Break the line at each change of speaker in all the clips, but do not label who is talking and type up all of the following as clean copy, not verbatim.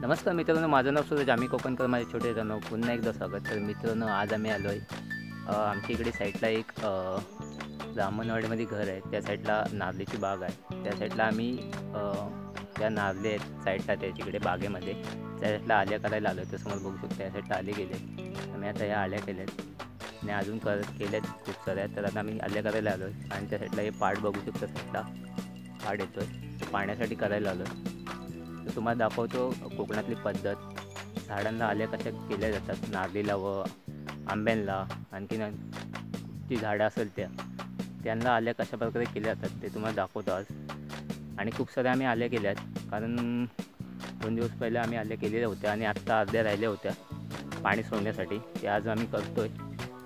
नमस्कार मित्रांनो, माझं नाव सूरज. आम्ही कोकणकर माझे छोटे जण पुन्हा एकदा स्वागत. तर मित्रांनो, आज आम्ही आलो आहे आमच्या इकडे साईडला एक ब्राह्मणवाडीमध्ये घर आहे. त्या साईडला नारळीची बाग आहे. त्या साईडला आम्ही त्या नारळी आहेत साईडला, त्याच्याकडे बागेमध्ये त्या साईडला आल्या करायला आलो आहे. तर समोर बघू शकतो त्या साईडला आले गेले. आम्ही आता ह्या आल्या केल्यात आणि अजून केल्यात खूप साऱ्या. तर आता आम्ही आल्या करायला आलो आहे आणि त्या साईडला हे पाट बघू शकतो. साईडला पाट येतो आहे, पाण्यासाठी करायला आलो आहे. तर तुम्हाला दाखवतो कोकणातली पद्धत. झाडांना आल्या कशा केल्या जातात, नारळीला व आंब्यांना, आणखीन जी झाडं असेल त्यांना आल्या कशा प्रकारे केल्या जातात ते तुम्हाला दाखवतो आज. आणि खूप साऱ्या आम्ही आल्या केल्यात, कारण 2 दिवस पहिले आम्ही आल्या केलेल्या होत्या आणि आत्ता अर्ध्या राहिल्या होत्या पाणी सोडण्यासाठी. ते आज आम्ही करतो आहे.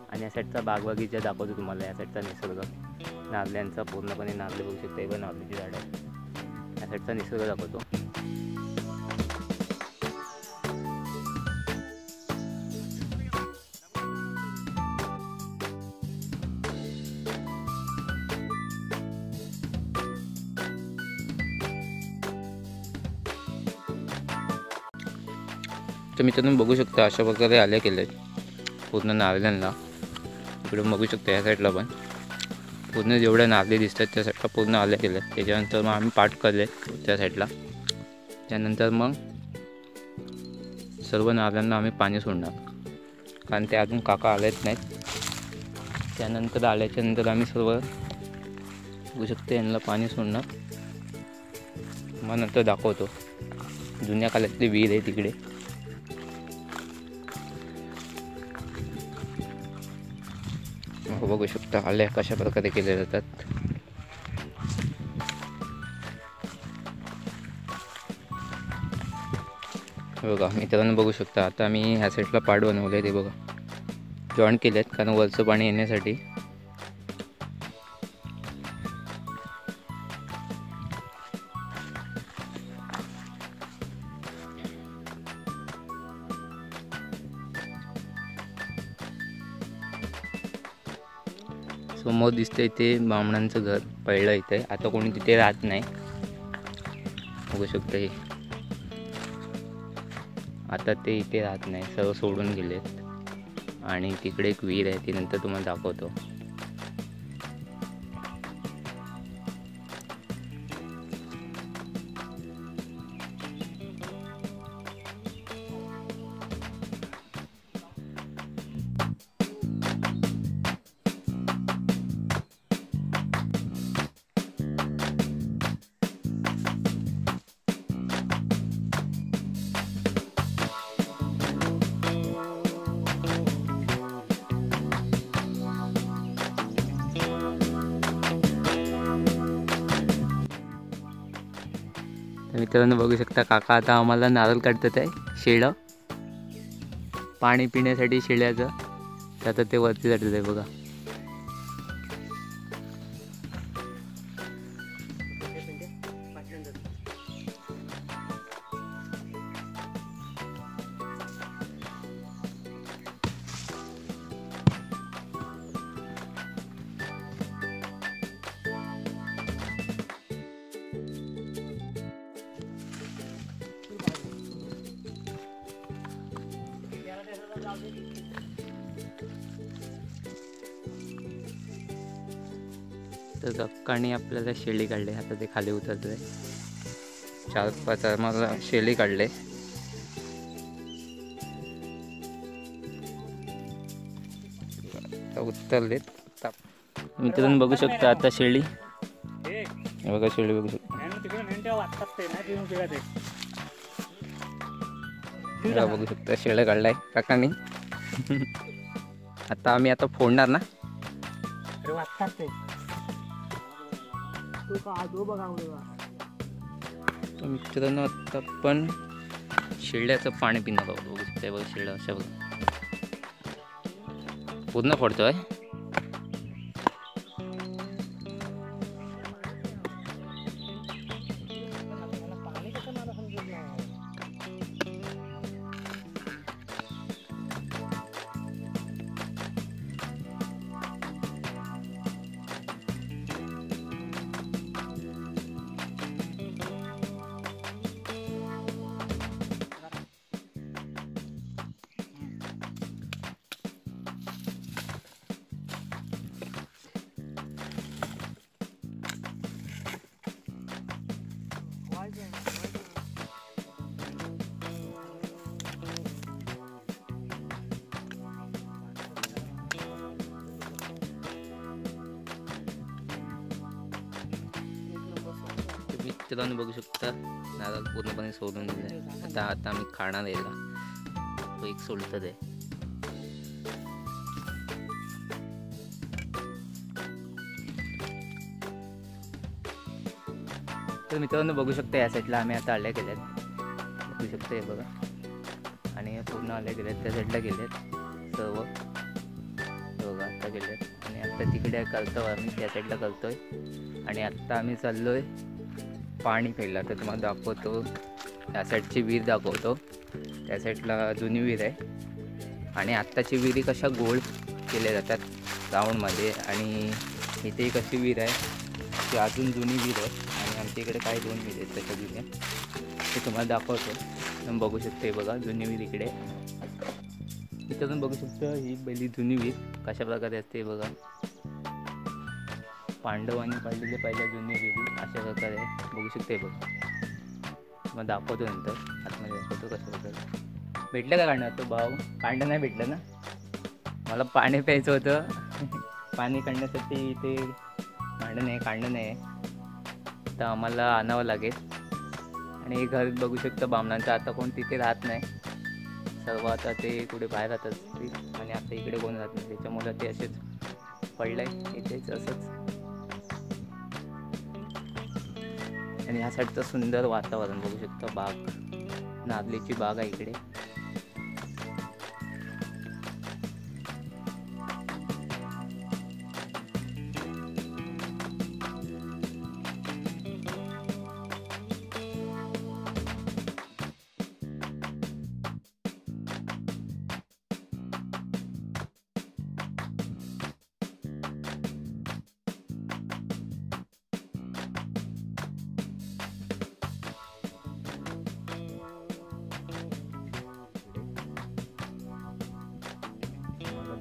आणि या साईडचा बागबगीचा दाखवतो तुम्हाला. या साईडचा निसर्ग नारळ्यांचा पूर्णपणे नारळ बघू शकता. एवढं नारळीची झाडं आहे. या साईडचा निसर्ग दाखवतो. तर मित्रांनो बघू शकता अशा प्रकारे आल्या केल्या आहेत पूर्ण नारळ्यांना. इकडे बघू शकता या साईडला पण पूर्ण जेवढ्या नारळी दिसतात त्या साईडला पूर्ण आल्या केल्या आहेत. त्याच्यानंतर मग आम्ही पाठ करले त्या साईडला. त्यानंतर मग सर्व नारळ्यांना आम्ही पाणी सोडणार, कारण ते अजून काका आलेच नाहीत. त्यानंतर आल्याच्यानंतर आम्ही सर्व बघू शकतो यांना पाणी सोडणार. मग नंतर दाखवतो जुन्या काळातली विहीर आहे तिकडे. बघू शकता आल्या कशा प्रकारे केल्या जातात. बघा मित्रांनो बघू शकता. आता आम्ही ह्या साईडला पाट बनवले ते बघा जॉईंट केलेत, कारण वरचं पाणी येण्यासाठी. समोर दिसतंय ते ब्राह्मणांचं घर पहिलं इथे. आता कोणी तिथे राहत नाही. बघू शकता हे आता ते इथे राहत नाही, सर्व सोडून गेलेत. आणि तिकडे एक विहीर आहे, ती नंतर तुम्हाला दाखवतो. मित्रांनो बघू शकता काका आता आम्हाला नारळ काढतात आहे. शेळं पाणी पिण्यासाठी शेळ्याचं, आता ते वरती जातात आहे बघा. तर काकाने आपल्याला शेळी काढले. आता ते खाली उतरले. 4-5 आम्हाला शेळी काढले. उतरलेत. मित्रांनो बघू शकता आता शेळी. बघा शेळी बघू शकता. बघू शकता शेळ्या काढलाय काकांनी. आता आम्ही आता फोडणार ना. मित्रांनो आता पण शिळ्याचं पाणी पिणार आहोत. बघू शकता बघा शिळ्या अशा बघा पूर्ण पडतोय. मित्रांनो बघू शकता नारळ पूर्णपणे सोडून दिले. आता आम्ही खाणार आहे. तो एक सोलत आहे. तर मित्रांनो बघू शकता या साईडला आम्ही आता आल्या गेल्यात. बघू शकता हे बघा आणि पूर्ण आल्या गेल्यात. त्या साईडला गेलेत सर्व बघा आता गेलेत आणि आता तिकडे करतो आम्ही त्या साईडला करतोय. आणि आत्ता आम्ही चाललोय पाणी प्यायला. तर तुम्हाला दाखवतो त्या साईडची विहीर दाखवतो. त्या साईडला जुनी विहीर आहे आणि आत्ताची विहिरी कशा गोल केल्या जातात ग्राउंडमध्ये. आणि इथे कशी विहीर आहे ती अजून जुनी विहीर आहे. आणि आमच्या इकडे काही 2 विहीर आहेत तशा जुन्या ते तुम्हाला दाखवतो. बघू शकते बघा जुनी विहीर इकडे. इथं पण बघू शकतो ही पहिली जुनी विहीर कशा प्रकारे असते बघा. पांडवांनी पाडलेले पहिल्या जुनी विहिरी अशा प्रकारे बघू शकते बघा. मग दाखवतो नंतर आतमध्ये दाखवतो कसं प्रकारे. भेटलं का कांडं? तो भाऊ कांडं नाही भेटलं ना. मला पाणी प्यायचं होतं. पाणी काढण्यासाठी इथे कांडं नाही आहे. तर आम्हाला आणावं लागेल. आणि हे घर बघू शकता बामणांचं. आता कोण तिथे राहत नाही. सर्व आता ते कुठे बाहेर राहत असतील आणि आता इकडे कोण राहत नाही. त्याच्यामुळे ते असेच पडलं आहे इथेच असंच. आणि ह्या साईडचं सुंदर वातावरण बघू शकता. बाग नारळीची बाग आहे इकडे.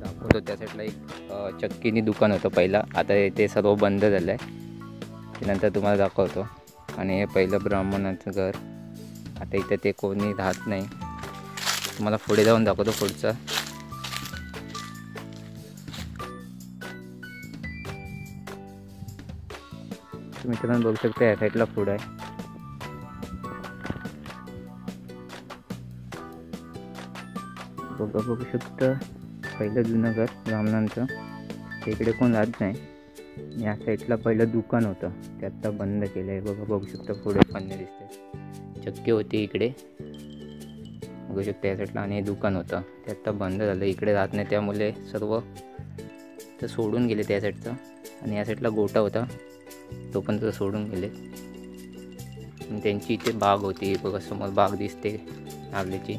दाखवतो त्या साईडला एक चक्कीनी दुकान होतं पहिला. आता ते सर्व बंद झालं आहे. ते नंतर तुम्हाला दाखवतो. आणि हे पहिलं ब्राह्मणाचं घर. आता इथे ते कोणी राहत नाही. तुम्हाला पुढे जाऊन दाखवतो पुढचं. मित्रांनो बघू शकता या साईडला फूड आहे. बघू शकता पहिलं जुनं घर ब्राह्मणांचं. इकडे कोण राहत नाही. या साईडला पहिलं दुकान होतं ते आत्ता बंद केलं आहे. बघू शकता पुढे पाणी दिसते. चक्की होती इकडे बघू शकता या साईडला. आणि हे दुकान होतं ते आत्ता बंद झालं. इकडे राहत नाही त्यामुळे सर्व तर सोडून गेले त्या साईडचं. आणि या साईडला गोटा होता तो पण तर सोडून गेले. आणि त्यांची इथे बाग होती बघा. समोर बाग दिसते नारळीची.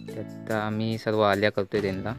त्यात आम्ही सर्व आल्या करतोय त्यांना.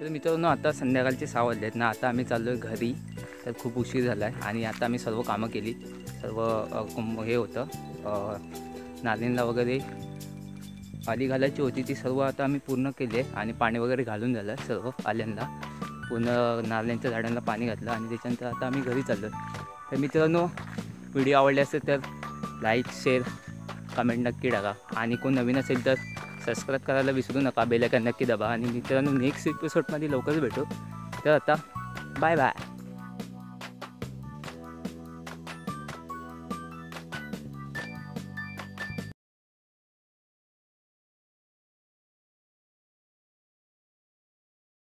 तर मित्रांनो आता संध्याकाळचे 6 वाजले आहेत ना. आता आम्ही चाललो आहे घरी. तर खूप उशीर झाला आहे आणि आता आम्ही सर्व कामं केली. सर्व हे होतं नालींना वगैरे पाणी घालायची होती ती सर्व आता आम्ही पूर्ण केली आहे आणि पाणी वगैरे घालून झालं सर्व आल्यांना. पूर्ण नाल्यांच्या झाडांना पाणी घातलं आणि त्याच्यानंतर आता आम्ही घरी चाललो. तर मित्रांनो व्हिडिओ आवडले असेल तर लाईक शेअर कमेंट नक्की टाका आणि कोण नवीन असेल तर सबस्क्राईब करायला विसरू नका. बेल आयकॉन नक्की दाबा आणि मित्रांनो नेक्स्ट एपिसोडमध्ये लवकरच भेटू. तर आता बाय बाय.